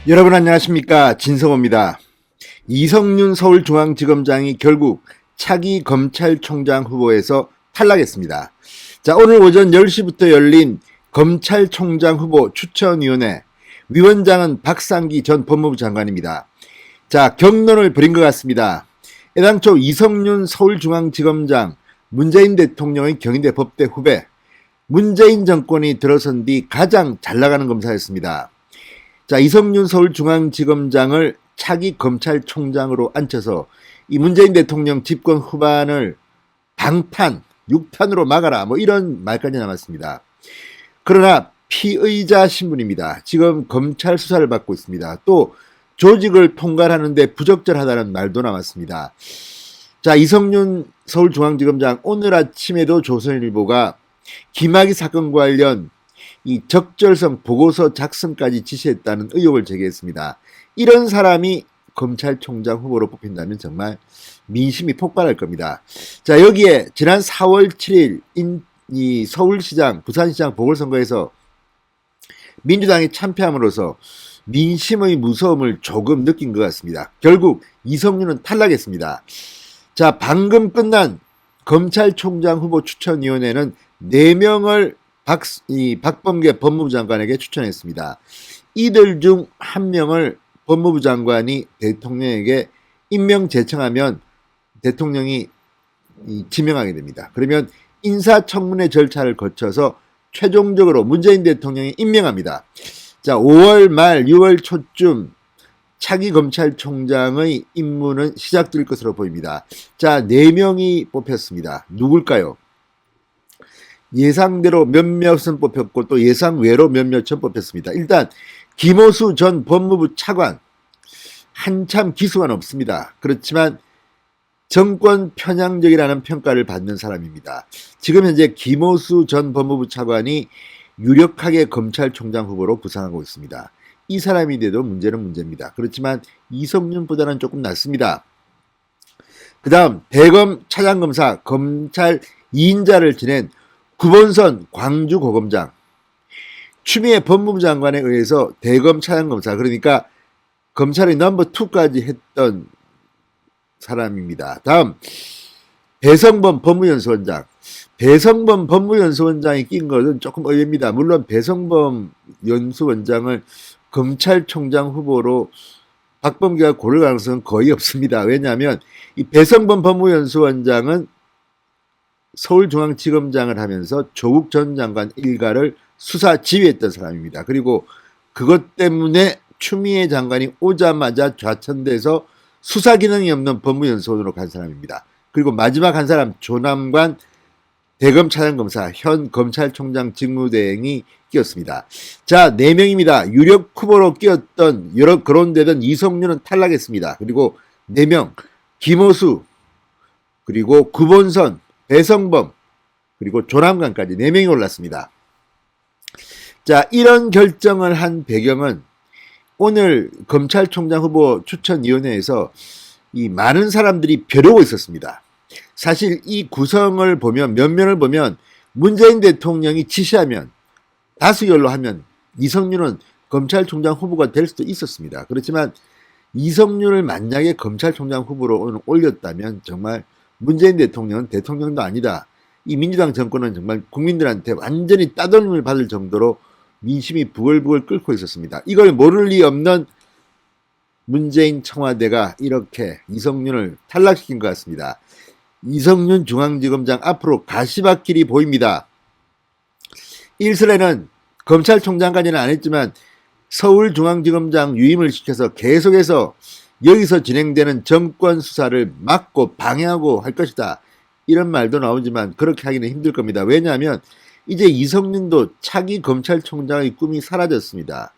여러분 안녕하십니까, 진성호입니다. 이성윤 서울중앙지검장이 결국 차기 검찰총장 후보에서 탈락했습니다. 자, 오늘 오전 10시부터 열린 검찰총장 후보 추천위원회, 위원장은 박상기 전 법무부 장관입니다. 자, 격론을 벌인 것 같습니다. 애당초 이성윤 서울중앙지검장, 문재인 대통령의 경희대 법대 후배, 문재인 정권이 들어선 뒤 가장 잘 나가는 검사였습니다. 자, 이성윤 서울중앙지검장을 차기 검찰총장으로 앉혀서 이 문재인 대통령 집권 후반을 방판, 육판으로 막아라, 뭐 이런 말까지 남았습니다. 그러나 피의자 신분입니다. 지금 검찰 수사를 받고 있습니다. 또 조직을 통괄하는데 부적절하다는 말도 나왔습니다. 자, 이성윤 서울중앙지검장, 오늘 아침에도 조선일보가 김학의 사건 관련 이 적절성 보고서 작성까지 지시했다는 의혹을 제기했습니다. 이런 사람이 검찰총장 후보로 뽑힌다면 정말 민심이 폭발할 겁니다. 자, 여기에 지난 4월 7일 이 서울시장, 부산시장 보궐선거에서 민주당이 참패함으로써 민심의 무서움을 조금 느낀 것 같습니다. 결국 이성윤은 탈락했습니다. 자, 방금 끝난 검찰총장 후보 추천위원회는 4명을 박범계 법무부 장관에게 추천했습니다. 이들 중 한 명을 법무부 장관이 대통령에게 임명 제청하면 대통령이 지명하게 됩니다. 그러면 인사청문회 절차를 거쳐서 최종적으로 문재인 대통령이 임명합니다. 자, 5월 말 6월 초쯤 차기 검찰총장의 임무는 시작될 것으로 보입니다. 자, 4명이 뽑혔습니다. 누굴까요? 예상대로 몇몇은 뽑혔고 또 예상외로 몇몇은 뽑혔습니다. 일단 김호수 전 법무부 차관, 한참 기수가 높습니다. 그렇지만 정권 편향적이라는 평가를 받는 사람입니다. 지금 현재 김호수 전 법무부 차관이 유력하게 검찰총장 후보로 부상하고 있습니다. 이 사람이 돼도 문제는 문제입니다. 그렇지만 이성윤보다는 조금 낫습니다. 그 다음 대검 차장검사, 검찰 2인자를 지낸 구본선 광주고검장, 추미애 법무부 장관에 의해서 대검 차장검사, 그러니까 검찰의 넘버 2까지 했던 사람입니다. 다음 배성범 법무연수원장, 배성범 법무연수원장이 낀 것은 조금 의외입니다. 물론 배성범 연수원장을 검찰총장 후보로 박범계가 고를 가능성은 거의 없습니다. 왜냐하면 이 배성범 법무연수원장은 서울중앙지검장을 하면서 조국 전 장관 일가를 수사 지휘했던 사람입니다. 그리고 그것 때문에 추미애 장관이 오자마자 좌천돼서 수사 기능이 없는 법무연수원으로 간 사람입니다. 그리고 마지막 한 사람 조남관 대검 차장검사, 현 검찰총장 직무대행이 끼었습니다. 자, 4명입니다. 유력 후보로 끼었던 여러 거론되던 이성윤은 탈락했습니다. 그리고 4명, 김호수, 그리고 구본선, 배성범, 그리고 조남관까지 4명이 올랐습니다. 자, 이런 결정을 한 배경은 오늘 검찰총장 후보 추천위원회에서 이 많은 사람들이 벼르고 있었습니다. 사실 이 구성을 보면, 면면을 보면 문재인 대통령이 지시하면, 다수결로 하면 이성윤은 검찰총장 후보가 될 수도 있었습니다. 그렇지만 이성윤을 만약에 검찰총장 후보로 오늘 올렸다면 정말 문재인 대통령은 대통령도 아니다. 이 민주당 정권은 정말 국민들한테 완전히 따돌림을 받을 정도로 민심이 부글부글 끓고 있었습니다. 이걸 모를 리 없는 문재인 청와대가 이렇게 이성윤을 탈락시킨 것 같습니다. 이성윤 중앙지검장 앞으로 가시밭길이 보입니다. 일설에는 검찰총장까지는 안 했지만 서울중앙지검장 유임을 시켜서 계속해서 여기서 진행되는 정권 수사를 막고 방해하고 할 것이다. 이런 말도 나오지만 그렇게 하기는 힘들 겁니다. 왜냐하면 이제 이성윤도 차기 검찰총장의 꿈이 사라졌습니다.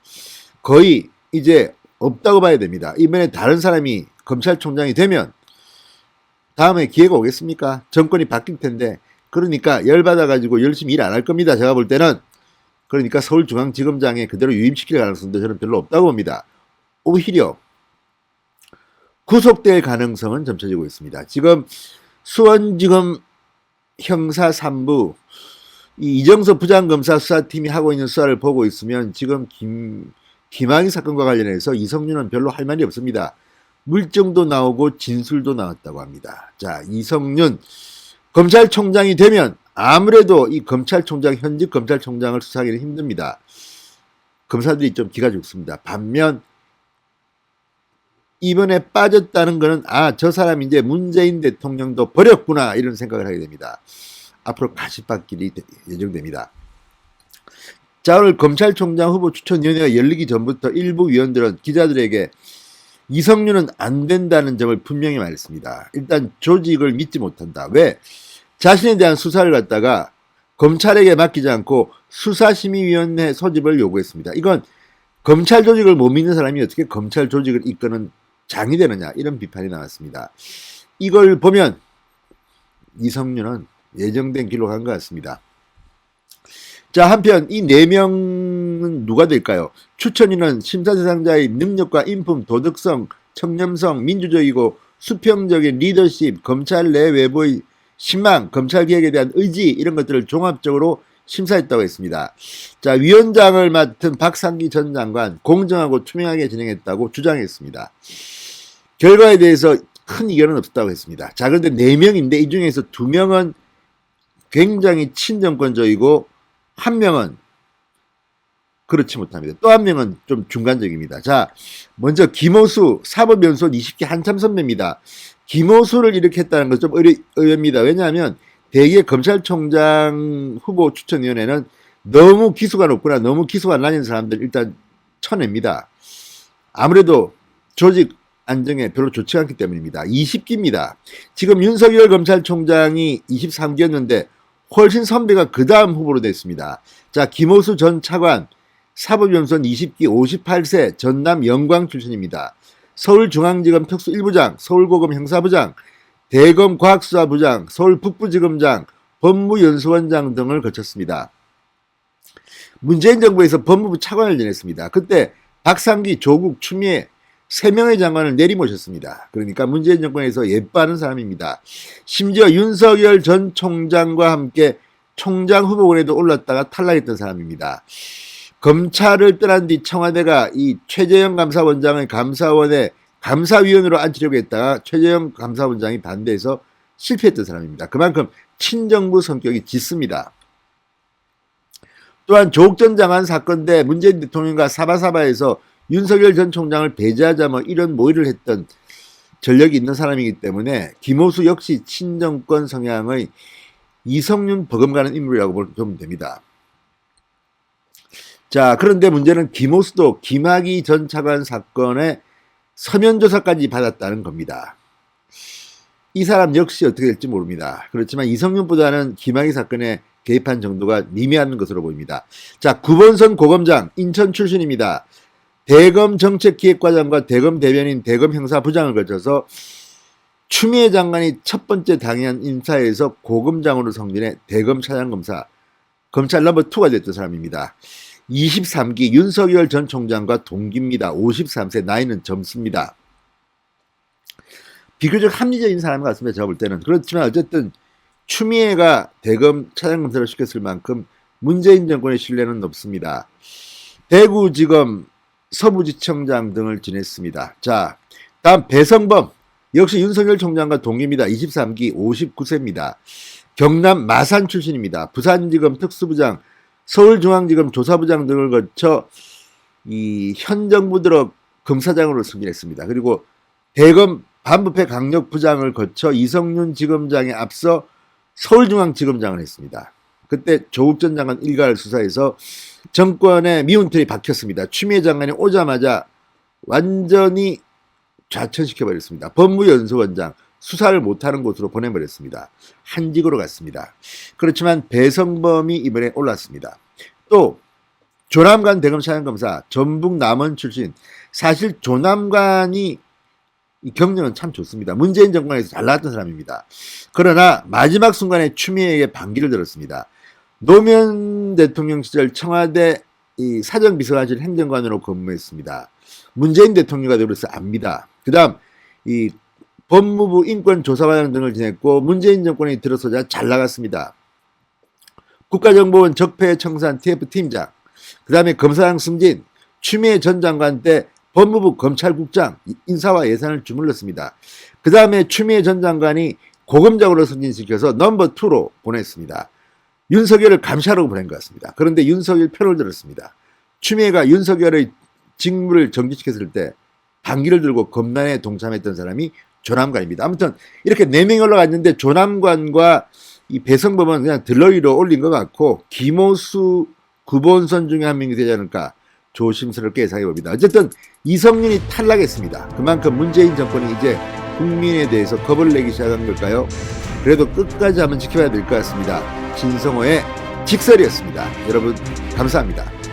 거의 이제 없다고 봐야 됩니다. 이번에 다른 사람이 검찰총장이 되면 다음에 기회가 오겠습니까? 정권이 바뀔 텐데, 그러니까 열받아가지고 열심히 일 안 할 겁니다. 제가 볼 때는. 그러니까 서울중앙지검장에 그대로 유임시킬 가능성도 저는 별로 없다고 봅니다. 오히려 구속될 가능성은 점쳐지고 있습니다. 지금 수원지검 형사 3부 이정서 부장검사 수사팀이 하고 있는 수사를 보고 있으면 지금 김학의 사건과 관련해서 이성윤은 별로 할 말이 없습니다. 물증도 나오고 진술도 나왔다고 합니다. 자, 이성윤 검찰총장이 되면 아무래도 이 검찰총장, 현직 검찰총장을 수사하기는 힘듭니다. 검사들이 좀 기가 죽습니다. 반면 이번에 빠졌다는 것은 저 사람 이제 문재인 대통령도 버렸구나 이런 생각을 하게 됩니다. 앞으로 가시밭길이 예정됩니다. 자, 오늘 검찰총장 후보 추천위원회가 열리기 전부터 일부 위원들은 기자들에게 이성윤은 안 된다는 점을 분명히 말했습니다. 일단 조직을 믿지 못한다. 왜? 자신에 대한 수사를 갖다가 검찰에게 맡기지 않고 수사심의위원회 소집을 요구했습니다. 이건 검찰 조직을 못 믿는 사람이 어떻게 검찰 조직을 이끄는 장이 되느냐 이런 비판이 나왔습니다. 이걸 보면 이성윤은 예정된 길로 간 것 같습니다. 자, 한편 이 4명은 누가 될까요? 추천인은 심사 대상자의 능력과 인품, 도덕성, 청렴성, 민주적이고 수평적인 리더십, 검찰 내 외부의 신망, 검찰 개혁에 대한 의지 이런 것들을 종합적으로 심사했다고 했습니다. 자, 위원장을 맡은 박상기 전 장관 공정하고 투명하게 진행했다고 주장했습니다. 결과에 대해서 큰 이견은 없었다고 했습니다. 자, 그런데 4명인데 이 중에서 2명은 굉장히 친정권적이고 1명은 그렇지 못합니다. 또 1명은 좀 중간적입니다. 자, 먼저 김호수 사법연수원 20기 한참 선배입니다. 김호수를 이렇게 했다는 건 좀 의외입니다. 왜냐하면 대개 검찰총장 후보 추천위원회는 너무 기수가 높거나 너무 기수가 낮은 사람들 일단 쳐냅니다. 아무래도 조직 안정에 별로 좋지 않기 때문입니다. 20기입니다. 지금 윤석열 검찰총장이 23기였는데 훨씬 선배가 그 다음 후보로 됐습니다. 자, 김호수 전 차관 사법연수원 20기 58세 전남 영광 출신입니다. 서울중앙지검 특수 1부장, 서울고검 형사부장, 대검 과학수사부장, 서울 북부지검장, 법무연수원장 등을 거쳤습니다. 문재인 정부에서 법무부 차관을 지냈습니다. 그때 박상기, 조국, 추미애 3명의 장관을 내리모셨습니다. 그러니까 문재인 정권에서 예뻐하는 사람입니다. 심지어 윤석열 전 총장과 함께 총장 후보군에도 올랐다가 탈락했던 사람입니다. 검찰을 떠난 뒤 청와대가 이 최재형 감사원장을 감사원에 감사위원으로 앉히려고 했다가 최재형 감사원장이 반대해서 실패했던 사람입니다. 그만큼 친정부 성격이 짙습니다. 또한 조국 전 장관 사건 때 문재인 대통령과 사바사바에서 윤석열 전 총장을 배제하자 이런 모의를 했던 전력이 있는 사람이기 때문에 김호수 역시 친정권 성향의 이성윤 버금가는 인물이라고 보면 됩니다. 자, 그런데 문제는 김호수도 김학의 전 차관 사건의 서면 조사까지 받았다는 겁니다. 이 사람 역시 어떻게 될지 모릅니다. 그렇지만 이성윤보다는 김학의 사건에 개입한 정도가 미미한 것으로 보입니다. 자, 구본선 고검장 인천 출신입니다. 대검 정책기획과장과 대검 대변인, 대검 형사부장을 거쳐서 추미애 장관이 첫 번째 당연 인사에서 고검장으로 승진해 대검 차장검사, 검찰 넘버 2가 됐던 사람입니다. 23기 윤석열 전 총장과 동기입니다. 53세, 나이는 젊습니다. 비교적 합리적인 사람 같습니다. 제가 볼 때는. 그렇지만 어쨌든 추미애가 대검 차장검사를 시켰을 만큼 문재인 정권의 신뢰는 높습니다. 대구지검 서부지청장 등을 지냈습니다. 자, 다음 배성범 역시 윤석열 총장과 동기입니다. 23기 59세입니다. 경남 마산 출신입니다. 부산지검 특수부장, 서울중앙지검 조사부장 등을 거쳐 이 현 정부 들어 검사장으로 승진했습니다. 그리고 대검 반부패 강력부장을 거쳐 이성윤 지검장에 앞서 서울중앙지검장을 했습니다. 그때 조국 전 장관 일가를 수사해서 정권의 미운털이 박혔습니다. 추미애 장관이 오자마자 완전히 좌천시켜버렸습니다. 법무연수원장, 수사를 못하는 곳으로 보내버렸습니다. 한직으로 갔습니다. 그렇지만 배성범이 이번에 올랐습니다. 또 조남관 대검 차장검사, 전북 남원 출신. 사실 조남관이 이 경력은 참 좋습니다. 문재인 정권에서 잘 나왔던 사람입니다. 그러나 마지막 순간에 추미애에게 반기를 들었습니다. 노무현 대통령 시절 청와대 이 사정비서관실 행정관으로 근무했습니다. 문재인 대통령과 되어서 압니다. 그 다음 이 법무부 인권조사과장 등을 지냈고 문재인 정권이 들어서자 잘 나갔습니다. 국가정보원 적폐청산 TF팀장, 그 다음에 검사장 승진, 추미애 전 장관 때 법무부 검찰국장 인사와 예산을 주물렀습니다. 그 다음에 추미애 전 장관이 고검장으로 승진시켜서 넘버 2로 보냈습니다. 윤석열을 감시하라고 보낸 것 같습니다. 그런데 윤석열 편을 들었습니다. 추미애가 윤석열의 직무를 정지시켰을 때 반기를 들고 검난에 동참했던 사람이 조남관입니다. 아무튼 이렇게 4명이 올라갔는데 조남관과 이 배성범은 그냥 들러리로 올린 것 같고 김호수, 구본선 중에 한 명이 되지 않을까 조심스럽게 예상해 봅니다. 어쨌든 이성윤이 탈락했습니다. 그만큼 문재인 정권이 이제 국민에 대해서 겁을 내기 시작한 걸까요? 그래도 끝까지 한번 지켜봐야 될 것 같습니다. 진성호의 직설이었습니다. 여러분 감사합니다.